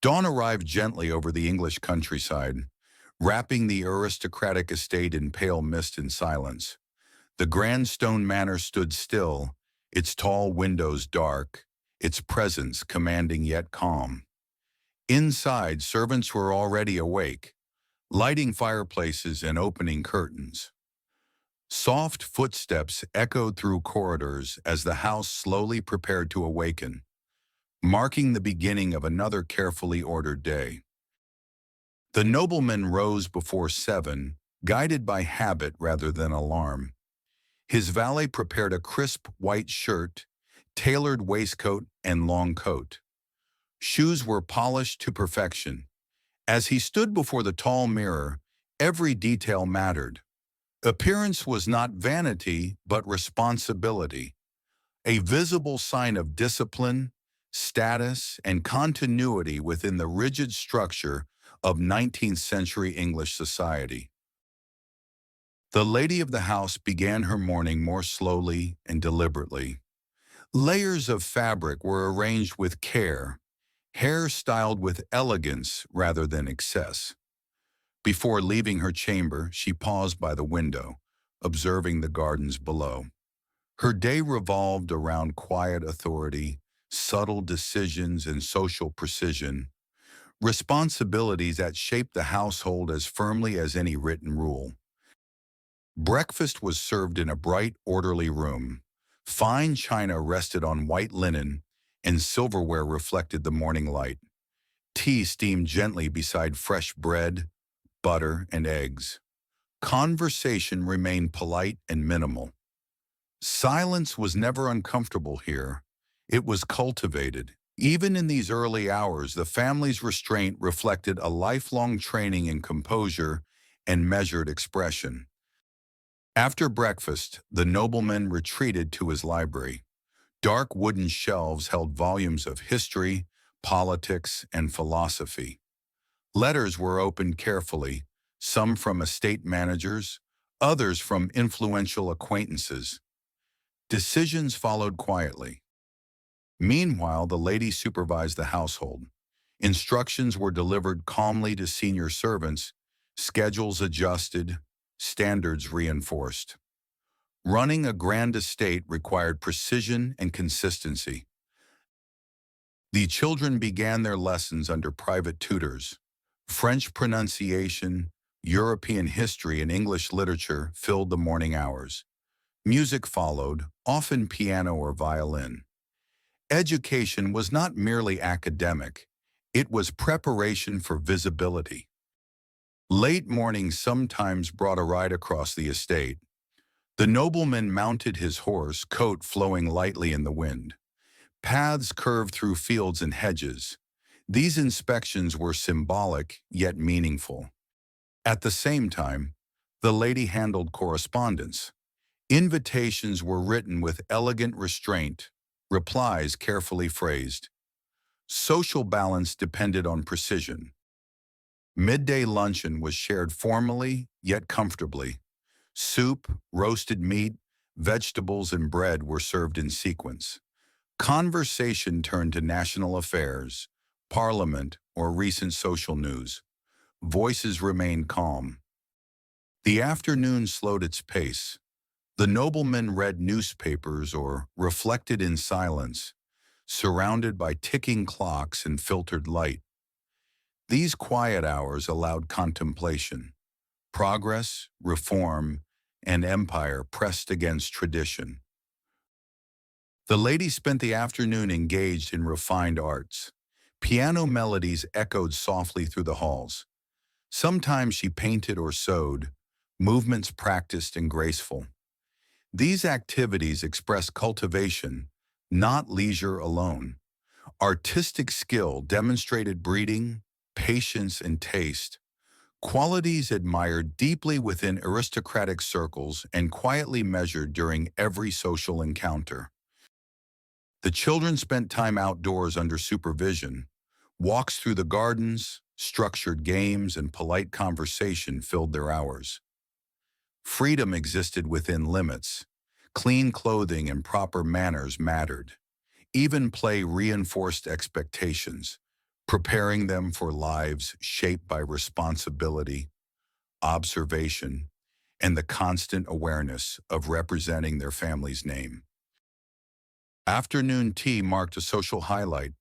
Dawn arrived gently over the English countryside, wrapping the aristocratic estate in pale mist and silence. The grand stone manor stood still, its tall windows dark, its presence commanding yet calm. Inside, servants were already awake, lighting fireplaces and opening curtains. Soft footsteps echoed through corridors as the house slowly prepared to awaken, marking the beginning of another carefully ordered day. The nobleman rose before 7, guided by habit rather than alarm. His valet prepared a crisp white shirt, tailored waistcoat, and long coat. Shoes were polished to perfection. As he stood before the tall mirror, every detail mattered. Appearance was not vanity, but responsibility, a visible sign of discipline, status, and continuity within the rigid structure of 19th century English society. The lady of the house began her morning more slowly and deliberately. Layers of fabric were arranged with care, hair styled with elegance rather than excess. Before leaving her chamber, she paused by the window, observing the gardens below. Her day revolved around quiet authority, subtle decisions, and social precision, responsibilities that shaped the household as firmly as any written rule. Breakfast was served in a bright, orderly room. Fine china rested on white linen, and silverware reflected the morning light. Tea steamed gently beside fresh bread, butter, and eggs. Conversation remained polite and minimal. Silence was never uncomfortable here. It was cultivated. Even in these early hours, the family's restraint reflected a lifelong training in composure and measured expression. After breakfast, the nobleman retreated to his library. Dark wooden shelves held volumes of history, politics, and philosophy. Letters were opened carefully, some from estate managers, others from influential acquaintances. Decisions followed quietly. Meanwhile, the lady supervised the household. Instructions were delivered calmly to senior servants, schedules adjusted, standards reinforced. Running a grand estate required precision and consistency. The children began their lessons under private tutors. French pronunciation, European history, and English literature filled the morning hours. Music followed, often piano or violin. Education was not merely academic, it was preparation for visibility. Late mornings sometimes brought a ride across the estate. The nobleman mounted his horse, coat flowing lightly in the wind. Paths curved through fields and hedges. These inspections were symbolic yet meaningful. At the same time, the lady handled correspondence. Invitations were written with elegant restraint, replies carefully phrased. Social balance depended on precision. Midday luncheon was shared formally yet comfortably. Soup, roasted meat, vegetables, and bread were served in sequence. Conversation turned to national affairs, parliament, or recent social news. Voices remained calm. The afternoon slowed its pace. The nobleman read newspapers or reflected in silence, surrounded by ticking clocks and filtered light. These quiet hours allowed contemplation. Progress, reform, and empire pressed against tradition. The lady spent the afternoon engaged in refined arts. Piano melodies echoed softly through the halls. Sometimes she painted or sewed, movements practiced and graceful. These activities express cultivation, not leisure alone. Artistic skill demonstrated breeding, patience, and taste, qualities admired deeply within aristocratic circles and quietly measured during every social encounter. The children spent time outdoors under supervision. Walks through the gardens, structured games, and polite conversation filled their hours. Freedom existed within limits. Clean clothing and proper manners mattered. Even play reinforced expectations. preparing them for lives shaped by responsibility, observation, and the constant awareness of representing their family's name. Afternoon tea marked a social highlight.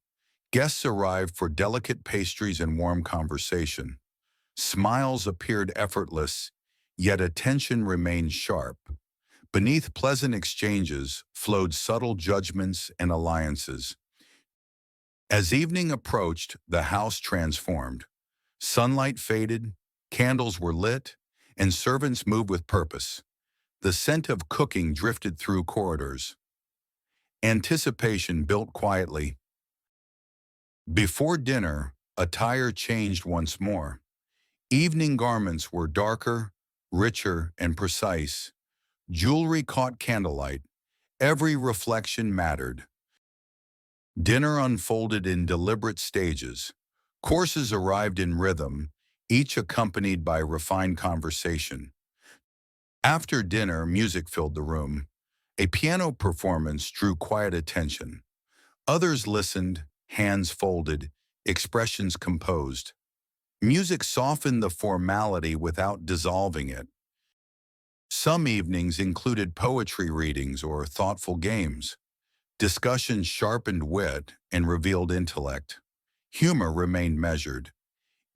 Guests arrived for delicate pastries and warm conversation. Smiles appeared effortless, yet attention remained sharp. Beneath pleasant exchanges flowed subtle judgments and alliances. As evening approached, the house transformed. Sunlight faded, candles were lit, and servants moved with purpose. The scent of cooking drifted through corridors. Anticipation built quietly. Before dinner, attire changed once more. Evening garments were darker, richer, and precise. Jewelry caught candlelight. Every reflection mattered. Dinner unfolded in deliberate stages. Courses arrived in rhythm, each accompanied by refined conversation. After dinner, music filled the room. A piano performance drew quiet attention. Others listened, hands folded, expressions composed. Music softened the formality without dissolving it. Some evenings included poetry readings or thoughtful games. Discussions sharpened wit and revealed intellect. Humor remained measured.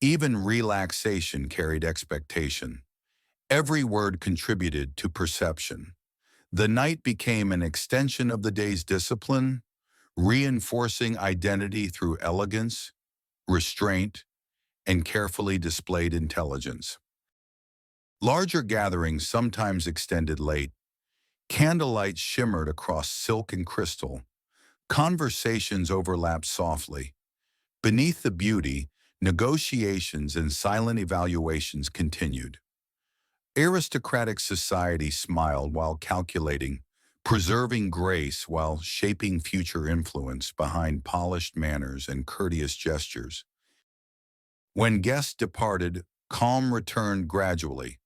Even relaxation carried expectation. Every word contributed to perception. The night became an extension of the day's discipline, reinforcing identity through elegance, restraint, and carefully displayed intelligence. Larger gatherings sometimes extended late. Candlelight shimmered across silk and crystal. Conversations overlapped softly. Beneath the beauty, negotiations and silent evaluations continued. Aristocratic society smiled while calculating, preserving grace while shaping future influence behind polished manners and courteous gestures. When guests departed, calm returned gradually.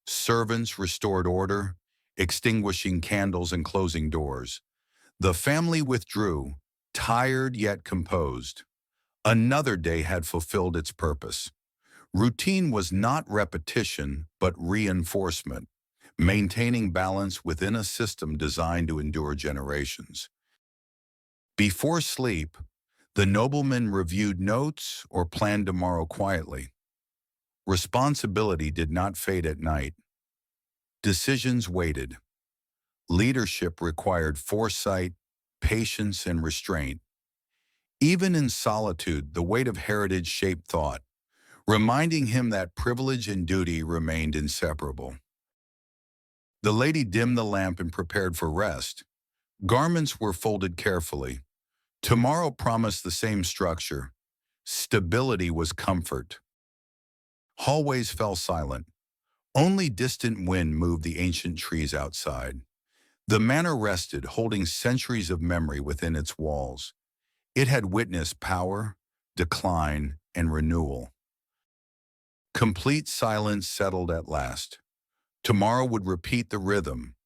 Servants restored order, extinguishing candles and closing doors. The family withdrew, tired yet composed. Another day had fulfilled its purpose. Routine was not repetition, but reinforcement, maintaining balance within a system designed to endure generations. Before sleep, the noblemen reviewed notes or planned tomorrow quietly. Responsibility did not fade at night. Decisions waited. Leadership required foresight, patience, and restraint. Even in solitude, the weight of heritage shaped thought, reminding him that privilege and duty remained inseparable. The lady dimmed the lamp and prepared for rest. Garments were folded carefully. Tomorrow promised the same structure. Stability was comfort. Hallways fell silent. Only distant wind moved the ancient trees outside. The manor rested, holding centuries of memory within its walls. It had witnessed power, decline, and renewal. Complete silence settled at last. Tomorrow would repeat the rhythm: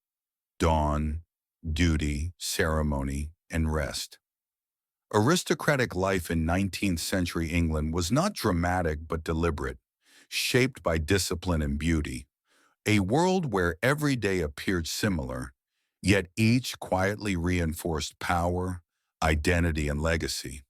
dawn, duty, ceremony, and rest. Aristocratic life in 19th century England was not dramatic but deliberate, shaped by discipline and beauty. A world where every day appeared similar, yet each quietly reinforced power, identity, and legacy.